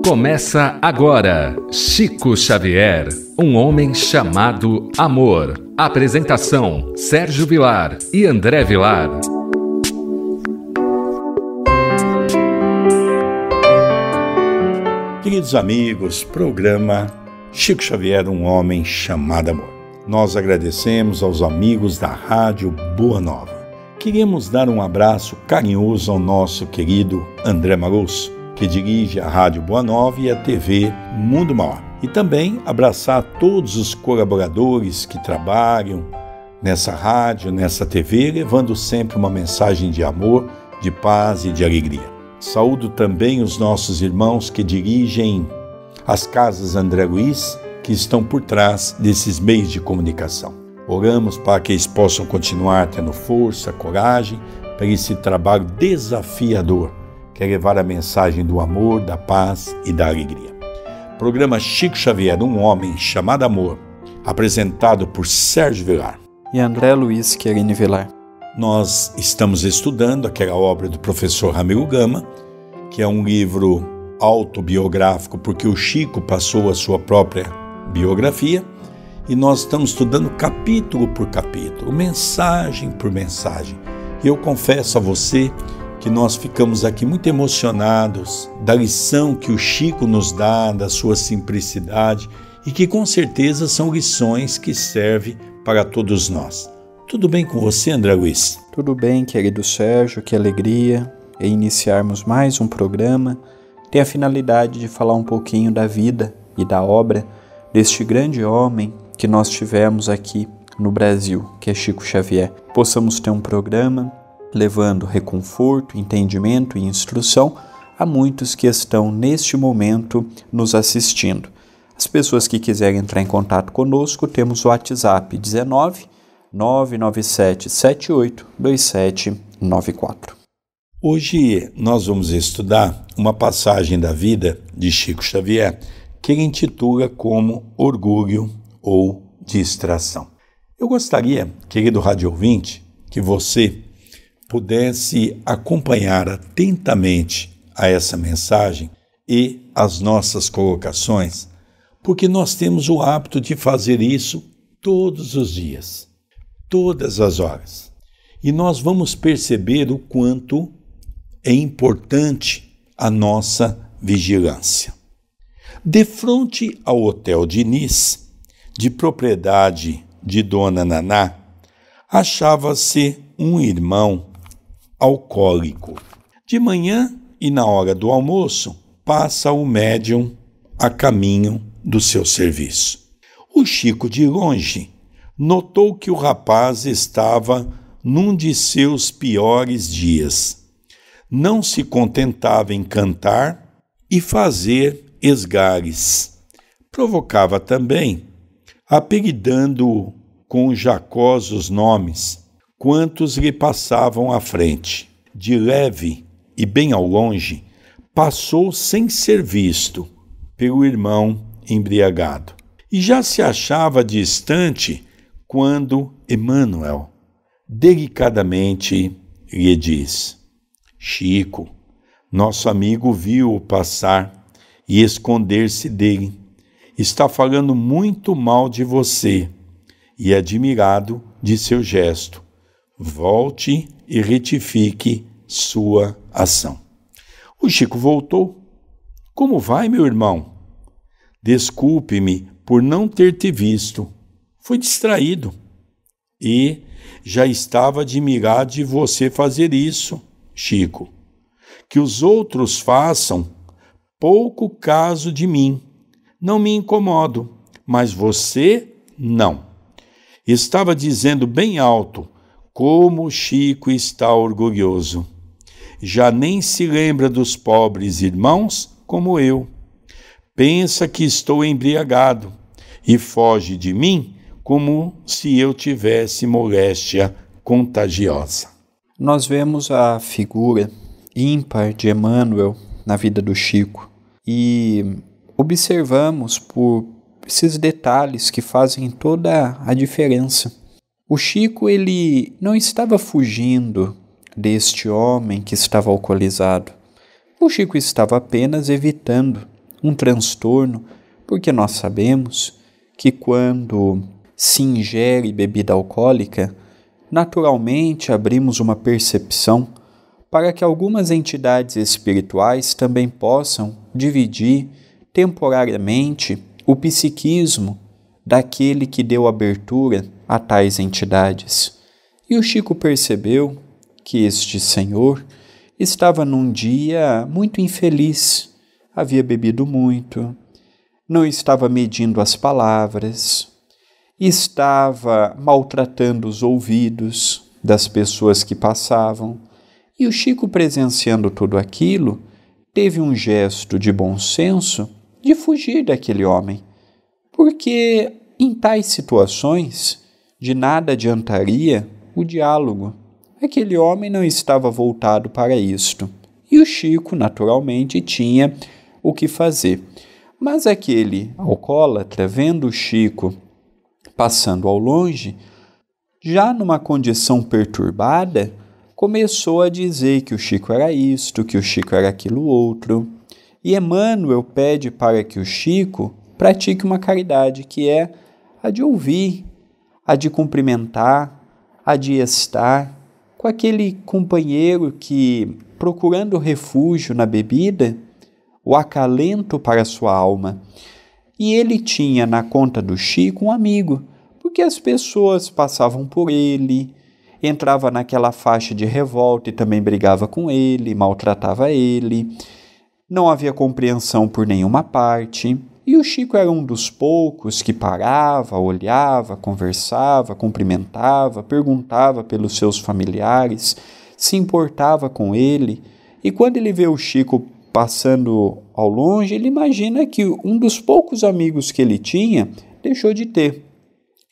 Começa agora, Chico Xavier, um homem chamado amor. Apresentação, Sérgio Vilar e André Vilar. Queridos amigos, programa Chico Xavier, um homem chamado amor. Nós agradecemos aos amigos da Rádio Boa Nova. Queremos dar um abraço carinhoso ao nosso querido André Marusso, que dirige a Rádio Boa Nova e a TV Mundo Maior. E também abraçar todos os colaboradores que trabalham nessa rádio, nessa TV, levando sempre uma mensagem de amor, de paz e de alegria. Saúdo também os nossos irmãos que dirigem as casas André Luiz, que estão por trás desses meios de comunicação. Oramos para que eles possam continuar tendo força, coragem, para esse trabalho desafiador, que é levar a mensagem do amor, da paz e da alegria. Programa Chico Xavier, um homem chamado amor, apresentado por Sérgio Vilar e André Luiz Querini Vilar. Nós estamos estudando aquela obra do professor Ramiro Gama, que é um livro autobiográfico, porque o Chico passou a sua própria biografia, e nós estamos estudando capítulo por capítulo, mensagem por mensagem. E eu confesso a você que nós ficamos aqui muito emocionados da lição que o Chico nos dá, da sua simplicidade, e que com certeza são lições que servem para todos nós. Tudo bem com você, André Luiz? Tudo bem, querido Sérgio, que alegria em iniciarmos mais um programa. Tem a finalidade de falar um pouquinho da vida e da obra deste grande homem que nós tivemos aqui no Brasil, que é Chico Xavier. Possamos ter um programa levando reconforto, entendimento e instrução a muitos que estão neste momento nos assistindo. As pessoas que quiserem entrar em contato conosco, temos o WhatsApp 19 997 78 2794. Hoje nós vamos estudar uma passagem da vida de Chico Xavier que ele intitula como Orgulho ou Distração. Eu gostaria, querido rádio ouvinte, que você pudesse acompanhar atentamente a essa mensagem e as nossas colocações, porque nós temos o hábito de fazer isso todos os dias, todas as horas. E nós vamos perceber o quanto é importante a nossa vigilância. De frente ao Hotel Diniz, de propriedade de Dona Naná, achava-se um irmão alcoólico. De manhã e na hora do almoço, passa o médium a caminho do seu serviço. O Chico, de longe, notou que o rapaz estava num de seus piores dias. Não se contentava em cantar e fazer esgares. Provocava também, apelidando-o com jacosos nomes, quantos lhe passavam à frente. De leve e bem ao longe, passou sem ser visto pelo irmão embriagado. E já se achava distante quando Emmanuel delicadamente lhe diz: Chico, nosso amigo viu-o passar e esconder-se dele. Está falando muito mal de você e admirado de seu gesto. Volte e retifique sua ação. O Chico voltou. Como vai, meu irmão? Desculpe-me por não ter te visto. Fui distraído. E já estava admirado de você fazer isso, Chico. Que os outros façam pouco caso de mim. Não me incomodo, mas você não. Estava dizendo bem alto como o Chico está orgulhoso. Já nem se lembra dos pobres irmãos como eu. Pensa que estou embriagado e foge de mim como se eu tivesse moléstia contagiosa. Nós vemos a figura ímpar de Emmanuel na vida do Chico e observamos por esses detalhes que fazem toda a diferença. O Chico, ele não estava fugindo deste homem que estava alcoolizado. O Chico estava apenas evitando um transtorno, porque nós sabemos que quando se ingere bebida alcoólica, naturalmente abrimos uma percepção para que algumas entidades espirituais também possam dividir temporariamente o psiquismo daquele que deu abertura a tais entidades. E o Chico percebeu que este senhor estava num dia muito infeliz, havia bebido muito, não estava medindo as palavras, estava maltratando os ouvidos das pessoas que passavam. E o Chico, presenciando tudo aquilo, teve um gesto de bom senso de fugir daquele homem, porque em tais situações de nada adiantaria o diálogo. Aquele homem não estava voltado para isto. E o Chico, naturalmente, tinha o que fazer. Mas aquele alcoólatra, vendo o Chico passando ao longe, já numa condição perturbada, começou a dizer que o Chico era isto, que o Chico era aquilo outro. E Emmanuel pede para que o Chico pratique uma caridade, que é a de ouvir, a de cumprimentar, a de estar com aquele companheiro que, procurando refúgio na bebida, o acalento para a sua alma. E ele tinha na conta do Chico um amigo, porque as pessoas passavam por ele, entrava naquela faixa de revolta e também brigava com ele, maltratava ele, não havia compreensão por nenhuma parte. E o Chico era um dos poucos que parava, olhava, conversava, cumprimentava, perguntava pelos seus familiares, se importava com ele. E quando ele vê o Chico passando ao longe, ele imagina que um dos poucos amigos que ele tinha deixou de ter.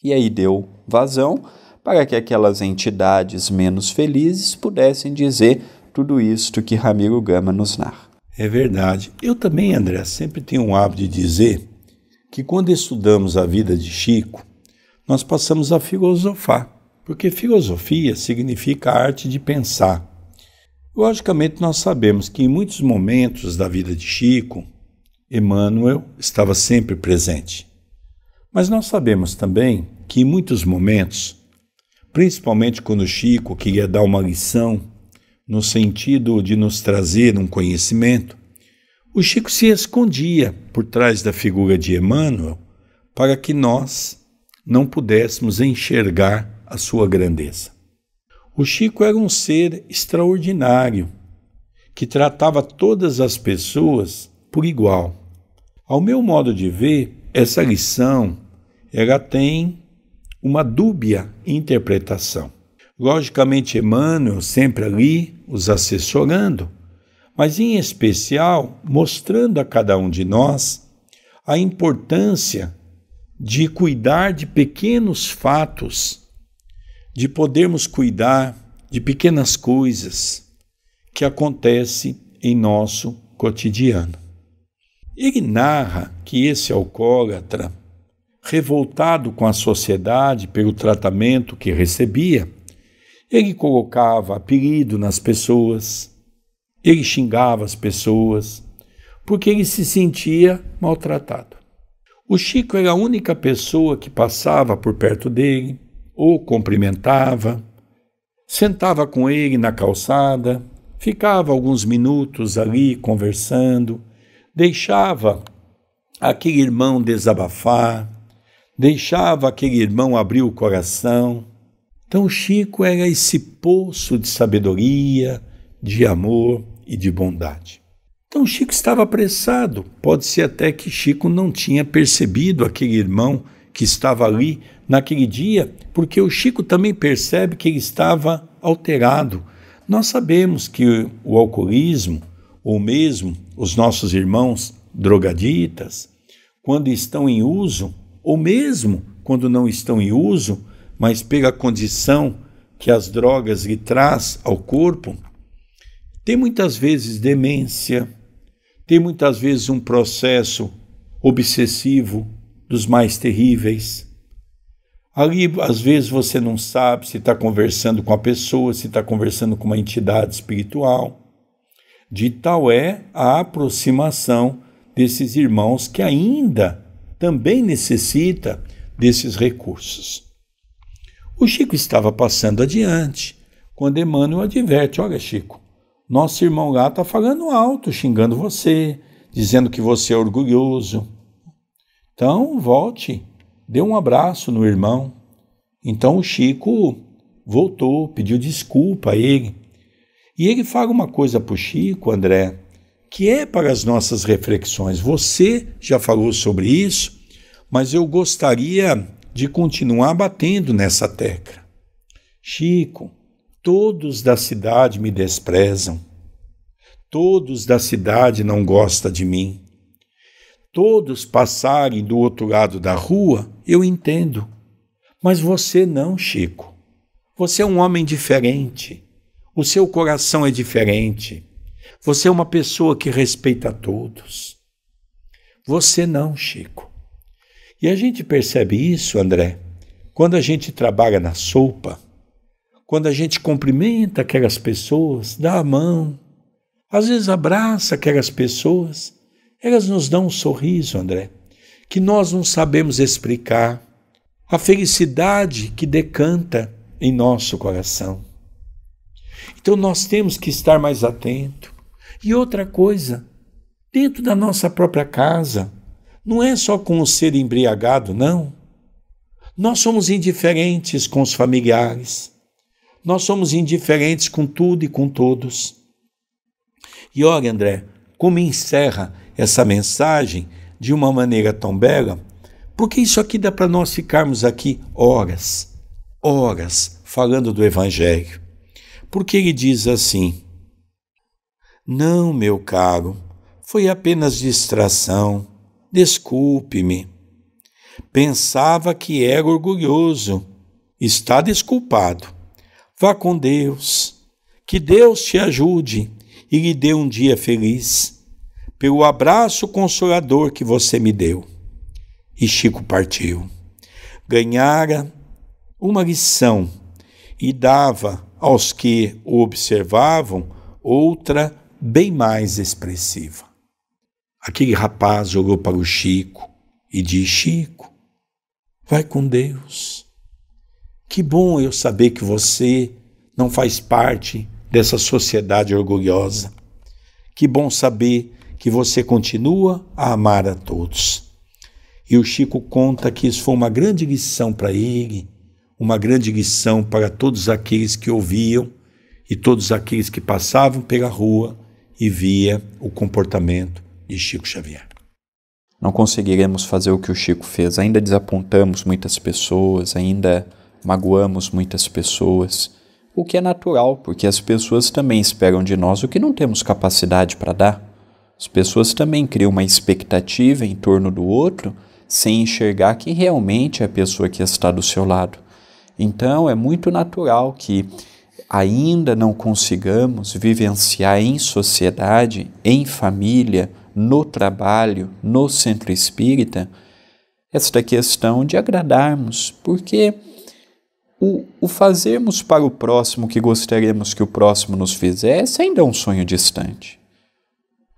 E aí deu vazão para que aquelas entidades menos felizes pudessem dizer tudo isto que Ramiro Gama nos narra. É verdade. Eu também, André, sempre tenho um hábito de dizer que quando estudamos a vida de Chico, nós passamos a filosofar, porque filosofia significa a arte de pensar. Logicamente, nós sabemos que em muitos momentos da vida de Chico, Emmanuel estava sempre presente. Mas nós sabemos também que em muitos momentos, principalmente quando Chico queria dar uma lição no sentido de nos trazer um conhecimento, o Chico se escondia por trás da figura de Emmanuel para que nós não pudéssemos enxergar a sua grandeza. O Chico era um ser extraordinário, que tratava todas as pessoas por igual. Ao meu modo de ver, essa lição ela tem uma dúbia interpretação. Logicamente, Emmanuel sempre ali os assessorando, mas em especial mostrando a cada um de nós a importância de cuidar de pequenos fatos, de podermos cuidar de pequenas coisas que acontecem em nosso cotidiano. Ele narra que esse alcoólatra, revoltado com a sociedade pelo tratamento que recebia, ele colocava apelido nas pessoas, ele xingava as pessoas, porque ele se sentia maltratado. O Chico era a única pessoa que passava por perto dele, ou cumprimentava, sentava com ele na calçada, ficava alguns minutos ali conversando, deixava aquele irmão desabafar, deixava aquele irmão abrir o coração. Então Chico era esse poço de sabedoria, de amor e de bondade. Então Chico estava apressado. Pode ser até que Chico não tinha percebido aquele irmão que estava ali naquele dia, porque o Chico também percebe que ele estava alterado. Nós sabemos que o alcoolismo, ou mesmo os nossos irmãos drogaditas, quando estão em uso, ou mesmo quando não estão em uso, mas pela condição que as drogas lhe traz ao corpo, tem muitas vezes demência, tem muitas vezes um processo obsessivo dos mais terríveis. Ali, às vezes, você não sabe se está conversando com a pessoa, se está conversando com uma entidade espiritual. De tal é a aproximação desses irmãos que ainda também necessita desses recursos. O Chico estava passando adiante, quando Emmanuel adverte: olha, Chico, nosso irmão lá está falando alto, xingando você, dizendo que você é orgulhoso. Então, volte, dê um abraço no irmão. Então o Chico voltou, pediu desculpa a ele. E ele fala uma coisa para o Chico, André, que é para as nossas reflexões. Você já falou sobre isso, mas eu gostaria de continuar batendo nessa tecla. Chico, todos da cidade me desprezam. Todos da cidade não gostam de mim. Todos passarem do outro lado da rua, eu entendo. Mas você não, Chico. Você é um homem diferente. O seu coração é diferente. Você é uma pessoa que respeita a todos. Você não, Chico. E a gente percebe isso, André, quando a gente trabalha na sopa, quando a gente cumprimenta aquelas pessoas, dá a mão, às vezes abraça aquelas pessoas, elas nos dão um sorriso, André, que nós não sabemos explicar, a felicidade que decanta em nosso coração. Então nós temos que estar mais atentos. E outra coisa, dentro da nossa própria casa, não é só com o ser embriagado, não. Nós somos indiferentes com os familiares. Nós somos indiferentes com tudo e com todos. E olha, André, como encerra essa mensagem de uma maneira tão bela, porque isso aqui dá para nós ficarmos aqui horas falando do Evangelho. Porque ele diz assim: não, meu caro, foi apenas distração, desculpe-me. Pensava que era orgulhoso, está desculpado. Vá com Deus, que Deus te ajude e lhe dê um dia feliz, pelo abraço consolador que você me deu. E Chico partiu. Ganhara uma lição e dava aos que o observavam outra bem mais expressiva. Aquele rapaz olhou para o Chico e disse: Chico, vai com Deus. Que bom eu saber que você não faz parte dessa sociedade orgulhosa. Que bom saber que você continua a amar a todos. E o Chico conta que isso foi uma grande lição para ele, uma grande lição para todos aqueles que ouviam e todos aqueles que passavam pela rua e via o comportamento de Chico Xavier. Não conseguiremos fazer o que o Chico fez. Ainda desapontamos muitas pessoas, ainda magoamos muitas pessoas, o que é natural, porque as pessoas também esperam de nós o que não temos capacidade para dar. As pessoas também criam uma expectativa em torno do outro, sem enxergar que realmente é a pessoa que está do seu lado. Então é muito natural que ainda não consigamos vivenciar em sociedade, em família, no trabalho, no centro espírita, esta questão de agradarmos, porque o fazermos para o próximo o que gostaríamos que o próximo nos fizesse ainda é um sonho distante.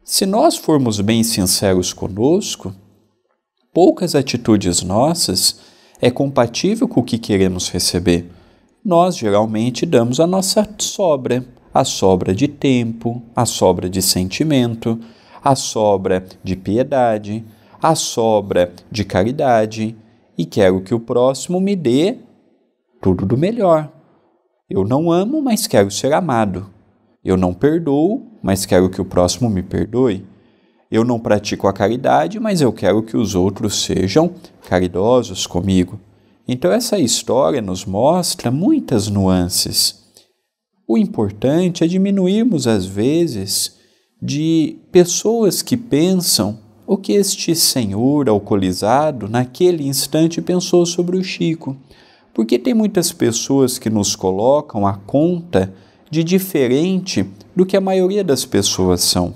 Se nós formos bem sinceros conosco, poucas atitudes nossas é compatível com o que queremos receber. Nós geralmente damos a nossa sobra, a sobra de tempo, a sobra de sentimento, a sobra de piedade, a sobra de caridade, e quero que o próximo me dê tudo do melhor. Eu não amo, mas quero ser amado. Eu não perdoo, mas quero que o próximo me perdoe. Eu não pratico a caridade, mas eu quero que os outros sejam caridosos comigo. Então essa história nos mostra muitas nuances. O importante é diminuirmos, às vezes, de pessoas que pensam o que este senhor alcoolizado naquele instante pensou sobre o Chico. Porque tem muitas pessoas que nos colocam a conta de diferente do que a maioria das pessoas são.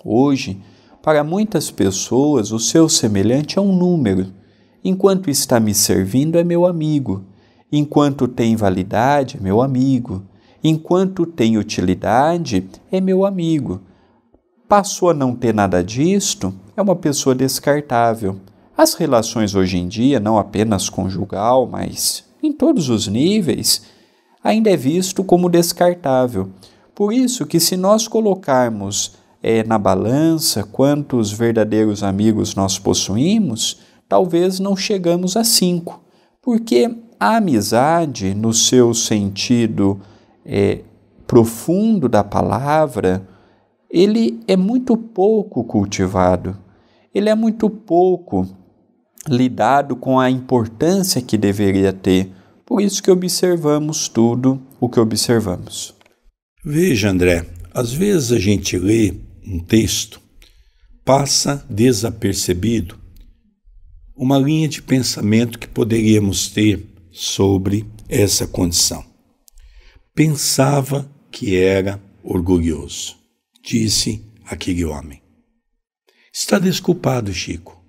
Hoje, para muitas pessoas, o seu semelhante é um número. Enquanto está me servindo, é meu amigo. Enquanto tem validade, é meu amigo. Enquanto tem utilidade, é meu amigo. Passou a não ter nada disto, é uma pessoa descartável. As relações hoje em dia, não apenas conjugal, mas em todos os níveis, ainda é visto como descartável. Por isso que se nós colocarmos na balança quantos verdadeiros amigos nós possuímos, talvez não chegamos a 5. Porque a amizade, no seu sentido profundo da palavra, ele é muito pouco cultivado, ele é muito pouco lidado com a importância que deveria ter. Por isso que observamos tudo o que observamos. Veja, André, às vezes a gente lê um texto, passa desapercebido uma linha de pensamento que poderíamos ter sobre essa condição. Pensava que era orgulhoso, disse aquele homem. Está desculpado, Chico.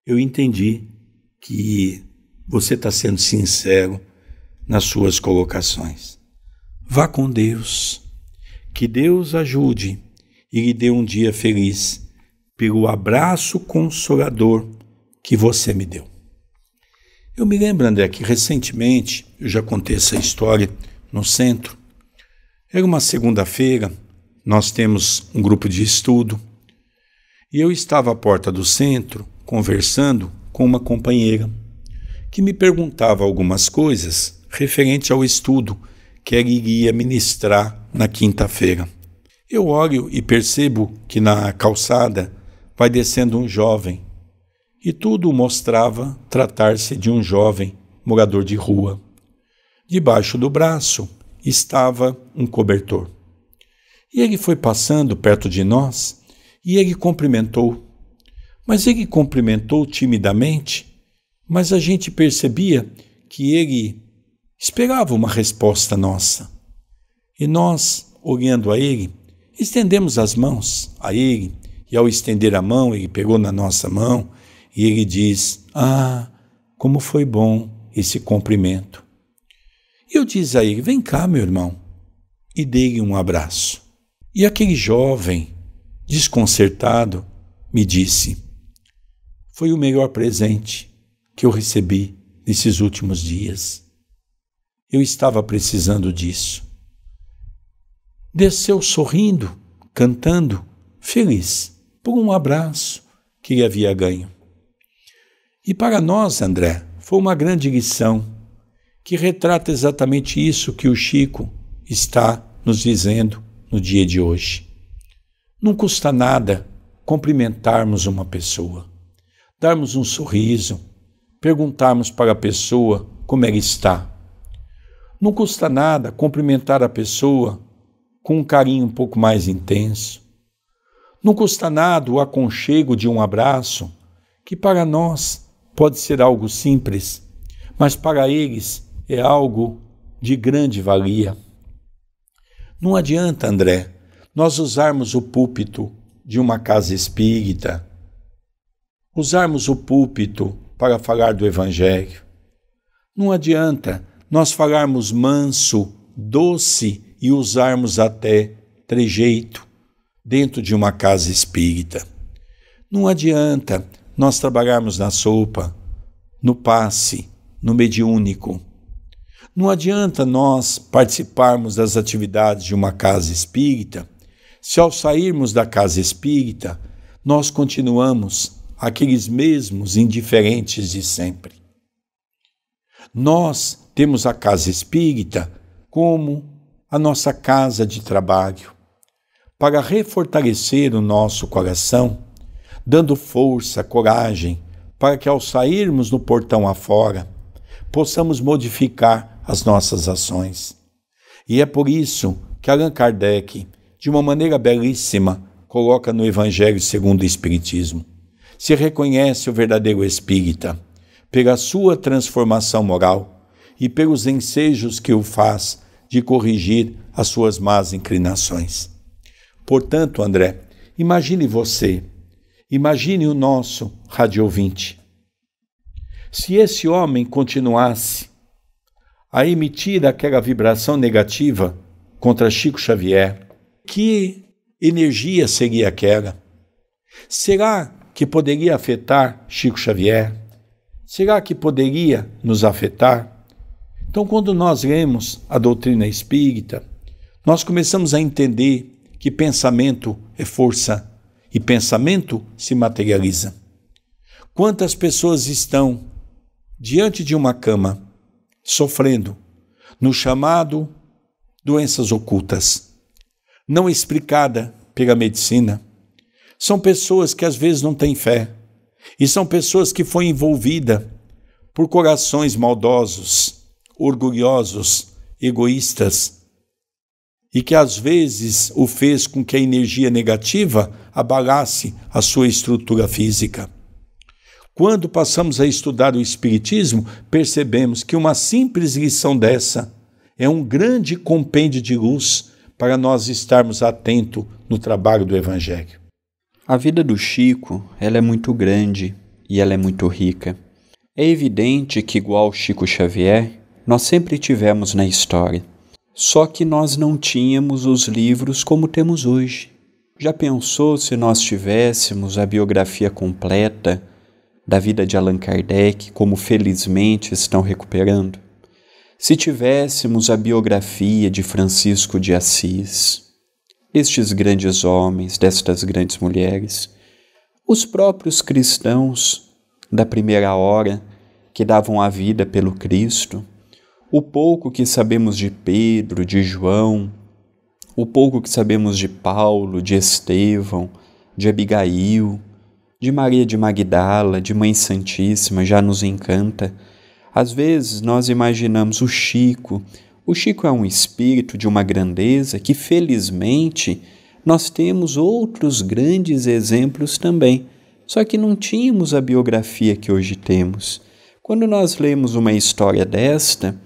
Eu entendi que você está sendo sincero nas suas colocações. Vá com Deus, que Deus ajude e lhe dê um dia feliz pelo abraço consolador que você me deu. Eu me lembro, André, que recentemente, eu já contei essa história no centro, era uma segunda-feira, nós temos um grupo de estudo, e eu estava à porta do centro conversando com uma companheira que me perguntava algumas coisas referente ao estudo que ela iria ministrar na quinta-feira. Eu olho e percebo que na calçada vai descendo um jovem, e tudo mostrava tratar-se de um jovem morador de rua. Debaixo do braço estava um cobertor. E ele foi passando perto de nós e ele cumprimentou. Mas ele cumprimentou timidamente, mas a gente percebia que ele esperava uma resposta nossa. E nós, olhando a ele, estendemos as mãos a ele, e ao estender a mão, ele pegou na nossa mão, e ele diz, como foi bom esse cumprimento. E eu disse a ele, vem cá, meu irmão, e dei-lhe um abraço. E aquele jovem, desconcertado, me disse, foi o melhor presente que eu recebi nesses últimos dias. Eu estava precisando disso. Desceu sorrindo, cantando, feliz, por um abraço que ele havia ganho. E para nós, André, foi uma grande lição que retrata exatamente isso que o Chico está nos dizendo no dia de hoje. Não custa nada cumprimentarmos uma pessoa, darmos um sorriso, perguntarmos para a pessoa como ela está. Não custa nada cumprimentar a pessoa com um carinho um pouco mais intenso. Não custa nada o aconchego de um abraço, que para nós pode ser algo simples, mas para eles é algo de grande valia. Não adianta, André, nós usarmos o púlpito de uma casa espírita, usarmos o púlpito para falar do Evangelho. Não adianta nós falarmos manso, doce e usarmos até trejeito dentro de uma casa espírita. Não adianta nós trabalharmos na sopa, no passe, no mediúnico. Não adianta nós participarmos das atividades de uma casa espírita, se ao sairmos da casa espírita, nós continuamos aqueles mesmos indiferentes de sempre. Nós temos a casa espírita como a nossa casa de trabalho, para refortalecer o nosso coração, dando força, coragem, para que ao sairmos no portão afora, possamos modificar as nossas ações. E é por isso que Allan Kardec, de uma maneira belíssima, coloca no Evangelho segundo o Espiritismo, se reconhece o verdadeiro espírita pela sua transformação moral e pelos ensejos que o faz de corrigir as suas más inclinações. Portanto, André, imagine você, imagine o nosso radiovinte. Se esse homem continuasse a emitir aquela vibração negativa contra Chico Xavier, que energia seria aquela? Será que poderia afetar Chico Xavier? Será que poderia nos afetar? Então, quando nós lemos a doutrina espírita, nós começamos a entender que pensamento é força e pensamento se materializa. Quantas pessoas estão diante de uma cama, sofrendo, no chamado doenças ocultas, não explicada pela medicina? São pessoas que às vezes não têm fé, e são pessoas que foram envolvidas por corações maldosos, orgulhosos, egoístas, e que às vezes o fez com que a energia negativa abalasse a sua estrutura física. Quando passamos a estudar o Espiritismo, percebemos que uma simples lição dessa é um grande compêndio de luz para nós estarmos atentos no trabalho do Evangelho. A vida do Chico, ela é muito grande e ela é muito rica. É evidente que, igual Chico Xavier, nós sempre tivemos na história. Só que nós não tínhamos os livros como temos hoje. Já pensou se nós tivéssemos a biografia completa da vida de Allan Kardec, como felizmente estão recuperando? Se tivéssemos a biografia de Francisco de Assis, destes grandes homens, destas grandes mulheres, os próprios cristãos da primeira hora que davam a vida pelo Cristo, o pouco que sabemos de Pedro, de João, o pouco que sabemos de Paulo, de Estevão, de Abigail, de Maria de Magdala, de Mãe Santíssima, já nos encanta. Às vezes nós imaginamos o Chico. O Chico é um espírito de uma grandeza que, felizmente, nós temos outros grandes exemplos também. Só que não tínhamos a biografia que hoje temos. Quando nós lemos uma história desta,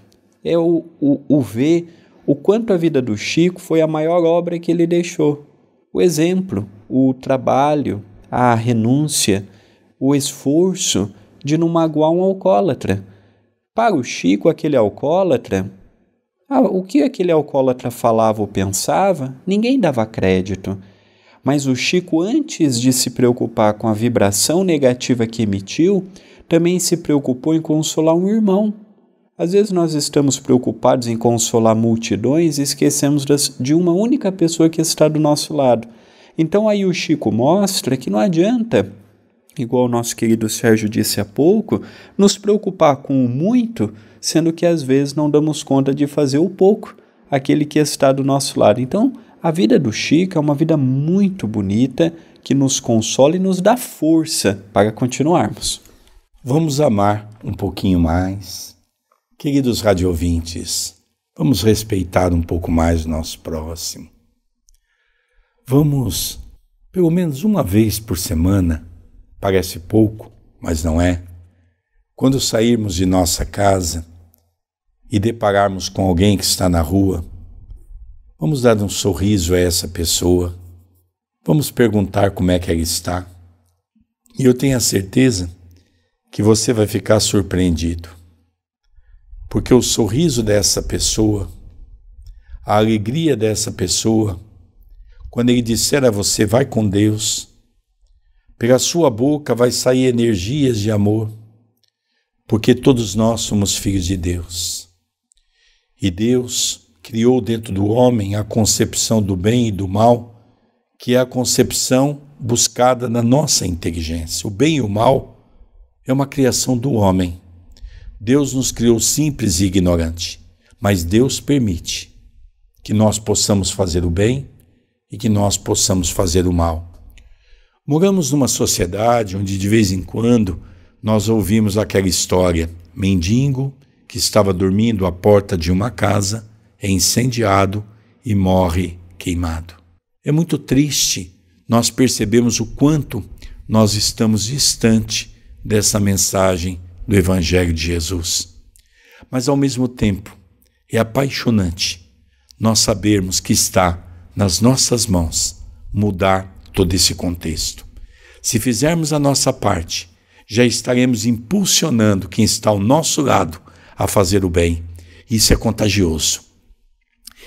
é o ver o quanto a vida do Chico foi a maior obra que ele deixou. O exemplo, o trabalho, a renúncia, o esforço de não magoar um alcoólatra. Para o Chico, aquele alcoólatra, o que aquele alcoólatra falava ou pensava, ninguém dava crédito. Mas o Chico, antes de se preocupar com a vibração negativa que emitiu, também se preocupou em consolar um irmão. Às vezes nós estamos preocupados em consolar multidões e esquecemos de uma única pessoa que está do nosso lado. Então aí o Chico mostra que não adianta, igual o nosso querido Sérgio disse há pouco, nos preocupar com o muito, sendo que às vezes não damos conta de fazer o pouco, aquele que está do nosso lado. Então, a vida do Chico é uma vida muito bonita, que nos consola e nos dá força para continuarmos. Vamos amar um pouquinho mais. Queridos radiovintes, vamos respeitar um pouco mais o nosso próximo. Vamos, pelo menos uma vez por semana, parece pouco, mas não é, quando sairmos de nossa casa e depararmos com alguém que está na rua, vamos dar um sorriso a essa pessoa, vamos perguntar como é que ela está. E eu tenho a certeza que você vai ficar surpreendido, porque o sorriso dessa pessoa, a alegria dessa pessoa, quando ele disser a você, vai com Deus, pela sua boca vai sair energias de amor, porque todos nós somos filhos de Deus. E Deus criou dentro do homem a concepção do bem e do mal, que é a concepção buscada na nossa inteligência. O bem e o mal é uma criação do homem. Deus nos criou simples e ignorante, mas Deus permite que nós possamos fazer o bem e que nós possamos fazer o mal. Moramos numa sociedade onde de vez em quando nós ouvimos aquela história, mendigo que estava dormindo à porta de uma casa, é incendiado e morre queimado. É muito triste nós percebemos o quanto nós estamos distante dessa mensagem do Evangelho de Jesus. Mas ao mesmo tempo é apaixonante nós sabermos que está nas nossas mãos mudar todo esse contexto. Se fizermos a nossa parte, já estaremos impulsionando quem está ao nosso lado a fazer o bem. Isso é contagioso.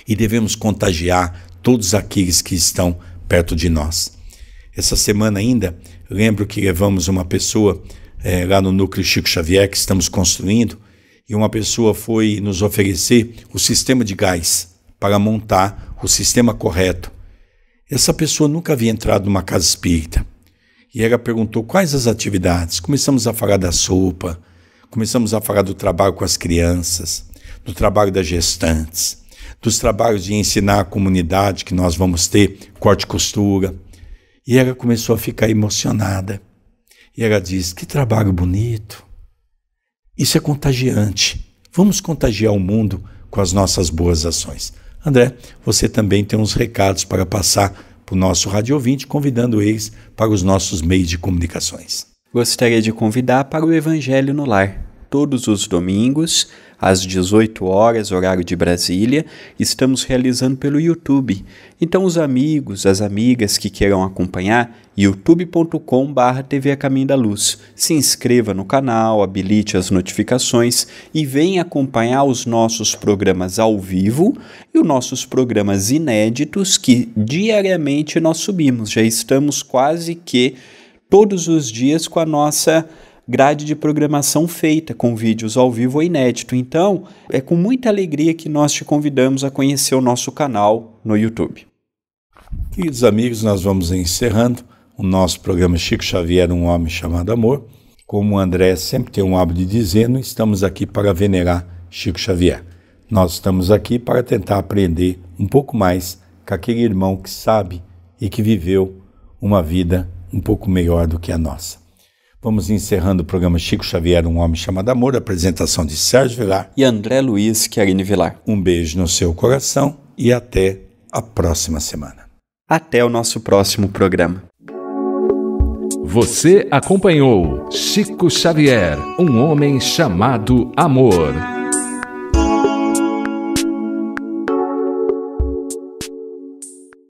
E devemos contagiar todos aqueles que estão perto de nós. Essa semana ainda lembro que levamos uma pessoa lá no Núcleo Chico Xavier, que estamos construindo, e uma pessoa foi nos oferecer o sistema de gás para montar o sistema correto. Essa pessoa nunca havia entrado numa casa espírita. E ela perguntou quais as atividades. Começamos a falar da sopa, começamos a falar do trabalho com as crianças, do trabalho das gestantes, dos trabalhos de ensinar a comunidade que nós vamos ter, corte e costura. E ela começou a ficar emocionada. E ela disse, que trabalho bonito. Isso é contagiante. Vamos contagiar o mundo com as nossas boas ações. André, você também tem uns recados para passar para o nosso rádio ouvinte, convidando eles para os nossos meios de comunicações. Gostaria de convidar para o Evangelho no Lar. Todos os domingos, às 18 horas, horário de Brasília, estamos realizando pelo YouTube. Então, os amigos, as amigas que queiram acompanhar, youtube.com/TV A Caminho da Luz. Se inscreva no canal, habilite as notificações e venha acompanhar os nossos programas ao vivo e os nossos programas inéditos que diariamente nós subimos. Já estamos quase que todos os dias com a nossa grade de programação feita com vídeos ao vivo ou inédito. Então, é com muita alegria que nós te convidamos a conhecer o nosso canal no YouTube. Queridos amigos, nós vamos encerrando o nosso programa Chico Xavier, um homem chamado amor. Como o André sempre tem um hábito de dizer, não estamos aqui para venerar Chico Xavier. Nós estamos aqui para tentar aprender um pouco mais com aquele irmão que sabe e que viveu uma vida um pouco melhor do que a nossa. Vamos encerrando o programa Chico Xavier, um homem chamado amor, apresentação de Sérgio Vilar e André Luiz Querini Vilar. Um beijo no seu coração e até a próxima semana. Até o nosso próximo programa. Você acompanhou Chico Xavier, um homem chamado amor.